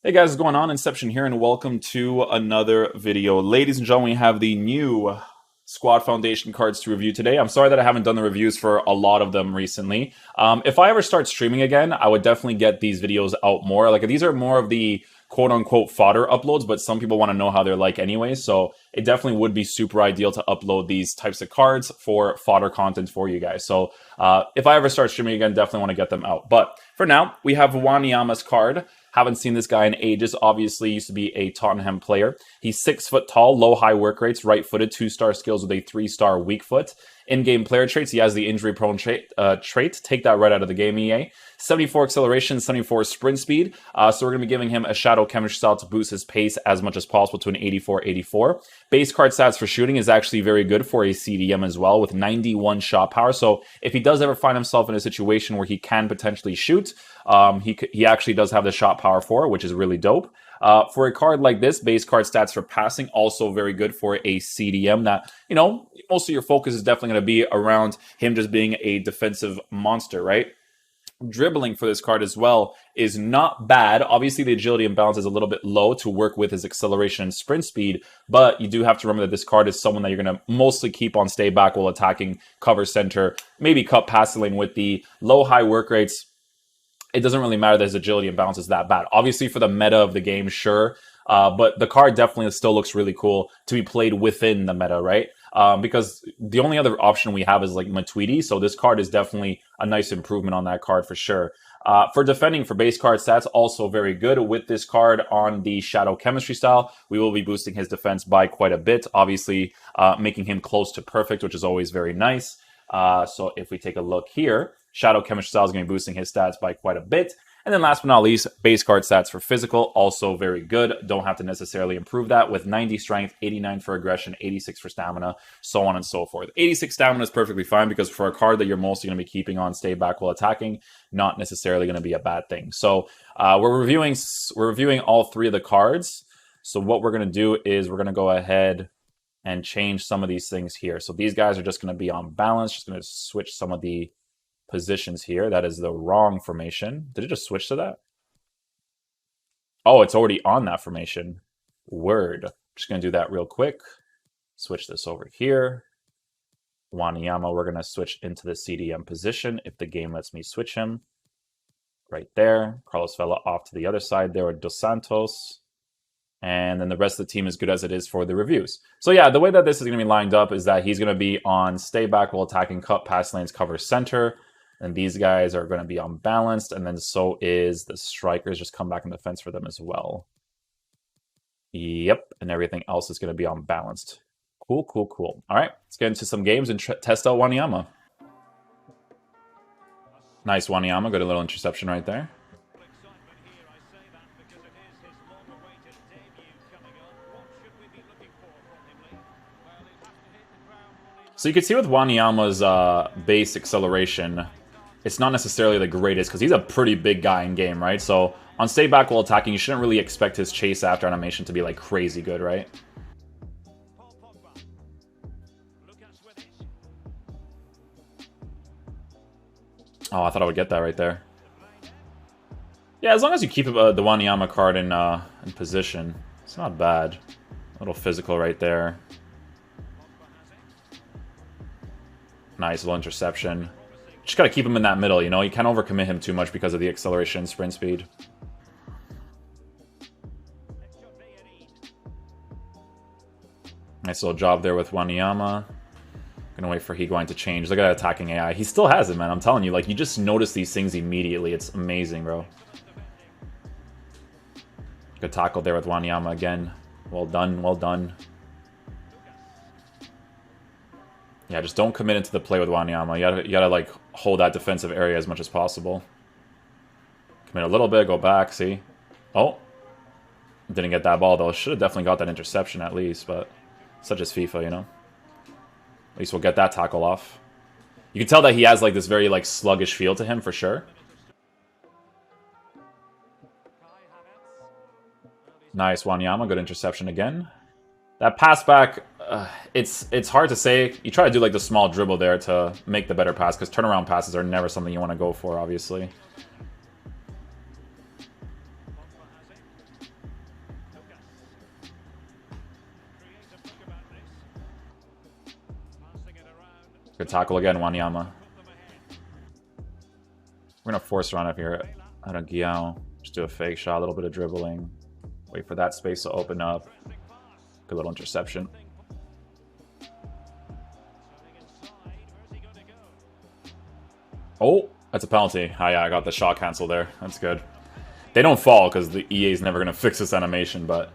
Hey guys, what's going on? Inception here, and welcome to another video. Ladies and gentlemen, we have the new Squad Foundation cards to review today. I'm sorry that I haven't done the reviews for a lot of them recently. If I ever start streaming again, I would definitely get these videos out more. Like, these are more of the quote-unquote fodder uploads, but some people want to know how they're like anyway, so it definitely would be super ideal to upload these types of cards for fodder content for you guys. So if I ever start streaming again, definitely want to get them out. But for now, we have Wanyama's card. Haven't seen this guy in ages. Obviously, used to be a Tottenham player. He's 6 foot tall, low high work rates, right-footed, 2-star skills with a 3-star weak foot. In-game player traits, he has the injury-prone trait. Take that right out of the game, EA. 74 acceleration, 74 sprint speed. So we're going to be giving him a Shadow Chemistry style to boost his pace as much as possible to an 84-84. Base card stats for shooting is actually very good for a CDM as well, with 91 shot power. So if he does ever find himself in a situation where he can potentially shoot, he actually does have the shot power for it, which is really dope. For a card like this, base card stats for passing, also very good for a CDM that, you know, most of your focus is definitely going to be around him just being a defensive monster, right? Dribbling for this card as well is not bad. Obviously, the agility and balance is a little bit low to work with his acceleration and sprint speed, but you do have to remember that this card is someone that you're going to mostly keep on stay back while attacking, cover center, maybe cut passing lane with the low high work rates. It doesn't really matter that his agility and balance is that bad. Obviously, for the meta of the game, sure. But the card definitely still looks really cool to be played within the meta, right? Because the only other option we have is like Matuidi, so this card is definitely a nice improvement on that card for sure. For defending, for base card stats, also very good. With this card on the Shadow Chemistry style, we will be boosting his defense by quite a bit, obviously making him close to perfect, which is always very nice. So if we take a look here, Shadow Chemistry style is going to be boosting his stats by quite a bit. And then last but not least, base card stats for physical, also very good. Don't have to necessarily improve that with 90 strength, 89 for aggression, 86 for stamina, so on and so forth. 86 stamina is perfectly fine because for a card that you're mostly going to be keeping on stay back while attacking, not necessarily going to be a bad thing. So we're reviewing all 3 of the cards. So what we're going to do is we're going to go ahead and change some of these things here. So these guys are just going to be on balance. Just going to switch some of the positions here. That is the wrong formation. Did it just switch to that? Oh, it's already on that formation. Word. Just going to do that real quick. Switch this over here. Wanyama, we're going to switch into the CDM position if the game lets me switch him. Right there. Carlos Vela off to the other side there with Dos Santos. And then the rest of the team is good as it is for the reviews. So yeah, the way that this is going to be lined up is that he's going to be on stay back while attacking, cut, pass lanes, cover center. And these guys are going to be unbalanced. And then so is the strikers. Just come back in defense for them as well. Yep. And everything else is going to be unbalanced. Cool, cool, cool. All right. Let's get into some games and test out Wanyama. Nice Wanyama. Got a little interception right there. So you can see with Wanyama's base acceleration, it's not necessarily the greatest because he's a pretty big guy in game, right? So on stay back while attacking, you shouldn't really expect his chase after animation to be like crazy good, right? Oh, I thought I would get that right there. Yeah, as long as you keep the Wanyama card in position, it's not bad. A little physical right there. Nice little interception. Just gotta keep him in that middle, you know? You can't overcommit him too much because of the acceleration and sprint speed. Nice little job there with Wanyama. Gonna wait for Higuain to change. Look at that attacking AI. He still has it, man. I'm telling you, like, you just notice these things immediately. It's amazing, bro. Good tackle there with Wanyama again. Well done, well done. Yeah, just don't commit into the play with Wanyama. You gotta like hold that defensive area as much as possible. Commit a little bit, go back, see? Oh. Didn't get that ball though. Should have definitely got that interception at least, but such as FIFA, you know? At least we'll get that tackle off. You can tell that he has like this very like sluggish feel to him for sure. Nice Wanyama, good interception again. That pass back, it's hard to say. You try to do like the small dribble there to make the better pass, because turnaround passes are never something you want to go for, obviously. Good tackle again, Wanyama. We're going to force run up here out of Giao. Just do a fake shot, a little bit of dribbling. Wait for that space to open up. Good little interception. Oh, that's a penalty. Oh, yeah, I got the shot cancel there. That's good. They don't fall because the EA is never going to fix this animation, but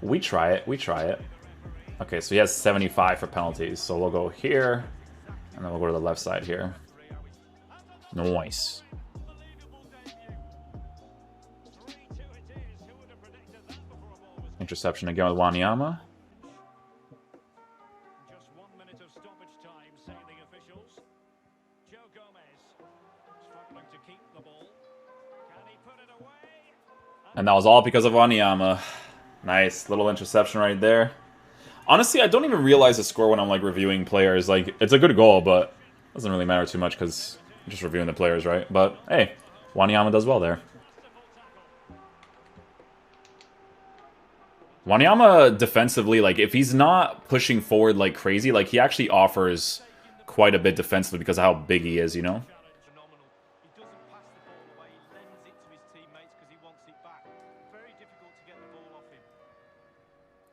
we try it. We try it. Okay, so he has 75 for penalties. So we'll go here, and then we'll go to the left side here. Nice. Interception again with Wanyama. Just 1 minute of stoppage time, say the officials. Joe Gomez struggling to keep the ball. Can he put it away? And that was all because of Wanyama. Nice little interception right there. Honestly, I don't even realize the score when I'm like reviewing players. Like, it's a good goal, but it doesn't really matter too much because I'm just reviewing the players, right? But hey, Wanyama does well there. Wanyama defensively, like, if he's not pushing forward like crazy, like, he actually offers quite a bit defensively because of how big he is, you know?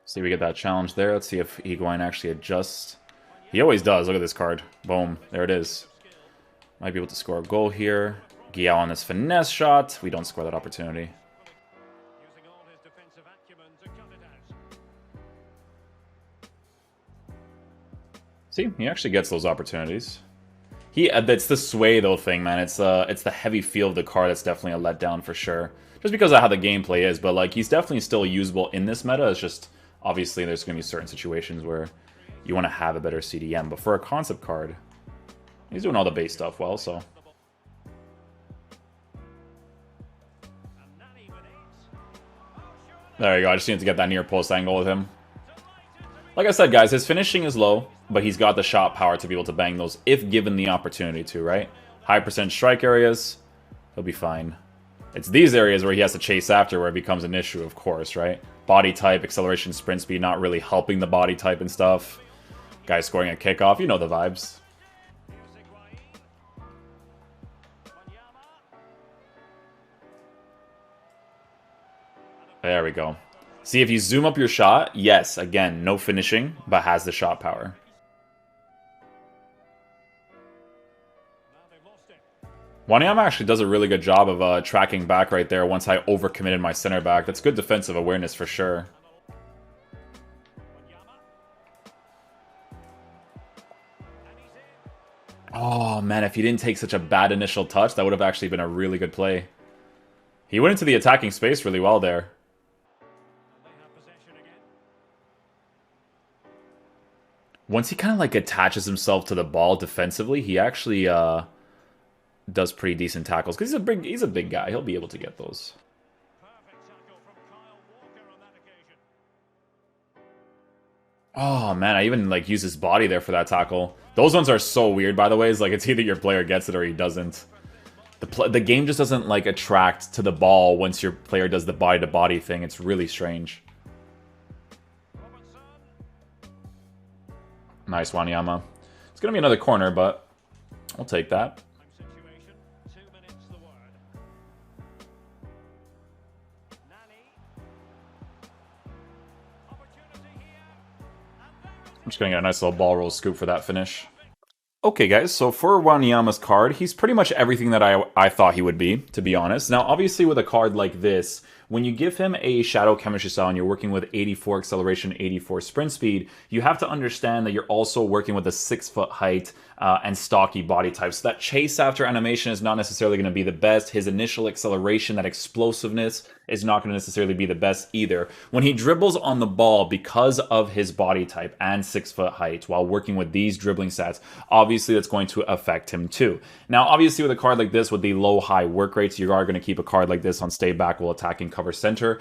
See, we get that challenge there. Let's see if Higuain actually adjusts. He always does. Look at this card. Boom. There it is. Might be able to score a goal here. Giao on this finesse shot. We don't score that opportunity. See, he actually gets those opportunities. It's the sway though thing, man. It's the heavy feel of the card that's definitely a letdown for sure. Just because of how the gameplay is, but like he's definitely still usable in this meta. It's just obviously there's going to be certain situations where you want to have a better CDM. But for a concept card, he's doing all the base stuff well, so. There you go. I just need to get that near post angle with him. Like I said, guys, his finishing is low, but he's got the shot power to be able to bang those if given the opportunity to, right? High percent strike areas, he'll be fine. It's these areas where he has to chase after where it becomes an issue, of course, right? Body type, acceleration, sprint speed, not really helping the body type and stuff. Guy scoring a kickoff, you know the vibes. There we go. See, if you zoom up your shot, yes, again, no finishing, but has the shot power. Wanyama actually does a really good job of tracking back right there once I overcommitted my center back. That's good defensive awareness for sure. Oh, man, if he didn't take such a bad initial touch, that would have actually been a really good play. He went into the attacking space really well there. Once he kind of like attaches himself to the ball defensively, he actually does pretty decent tackles because he's a big guy. He'll be able to get those. Oh man, I even like use his body there for that tackle. Those ones are so weird, by the way. It's like it's either your player gets it or he doesn't. The game just doesn't like attract to the ball once your player does the body to body thing. It's really strange. Nice, Wanyama. It's going to be another corner, but I'll take that. I'm just going to get a nice little ball roll scoop for that finish. Okay, guys, so for Wanyama's card, he's pretty much everything that I thought he would be, to be honest. Now, obviously, with a card like this, when you give him a Shadow Chemistry style and you're working with 84 acceleration, 84 sprint speed, you have to understand that you're also working with a 6-foot height and stocky body type. So that chase after animation is not necessarily going to be the best. His initial acceleration, that explosiveness, is not going to necessarily be the best either. When he dribbles on the ball, because of his body type and 6-foot height, while working with these dribbling stats, obviously that's going to affect him too. Now, obviously with a card like this, with the low-high work rates, you are going to keep a card like this on stay back while attacking cover center.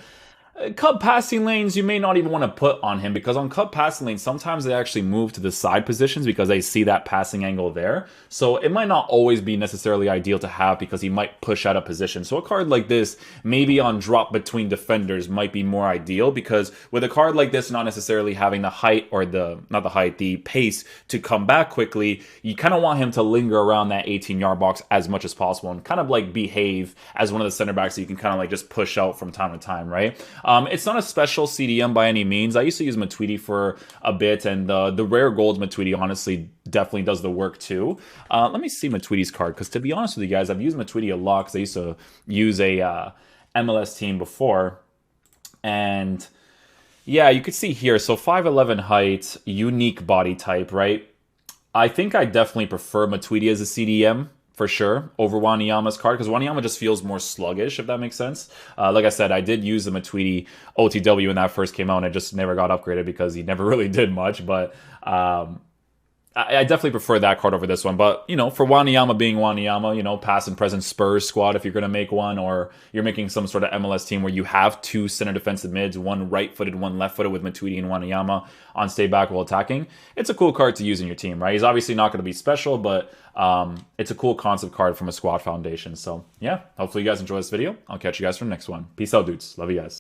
Cut passing lanes, you may not even want to put on him because on cut passing lanes, sometimes they actually move to the side positions because they see that passing angle there. So it might not always be necessarily ideal to have because he might push out of position. So a card like this, maybe on drop between defenders, might be more ideal because with a card like this, not necessarily having the height or the pace to come back quickly, you kind of want him to linger around that 18-yard box as much as possible and kind of like behave as one of the center backs that you can kind of like just push out from time to time, right? It's not a special CDM by any means. I used to use Matuidi for a bit, and the rare gold Matuidi honestly definitely does the work too. Let me see Matuidi's card, because to be honest with you guys, I've used Matuidi a lot because I used to use a MLS team before. And yeah, you could see here, so 5'11 height, unique body type, right? I think I definitely prefer Matuidi as a CDM for sure over Wanyama's card because Wanyama just feels more sluggish, if that makes sense. Like I said, I did use the Matuidi OTW when that first came out and it just never got upgraded because he never really did much, but I definitely prefer that card over this one. But, you know, for Wanyama being Wanyama, you know, past and present Spurs squad, if you're going to make one, or you're making some sort of MLS team where you have two center defensive mids, one right-footed, one left-footed with Matuidi and Wanyama on stay back while attacking, it's a cool card to use in your team, right? He's obviously not going to be special, but it's a cool concept card from a squad foundation. So, yeah, hopefully you guys enjoy this video. I'll catch you guys for the next one. Peace out, dudes. Love you guys.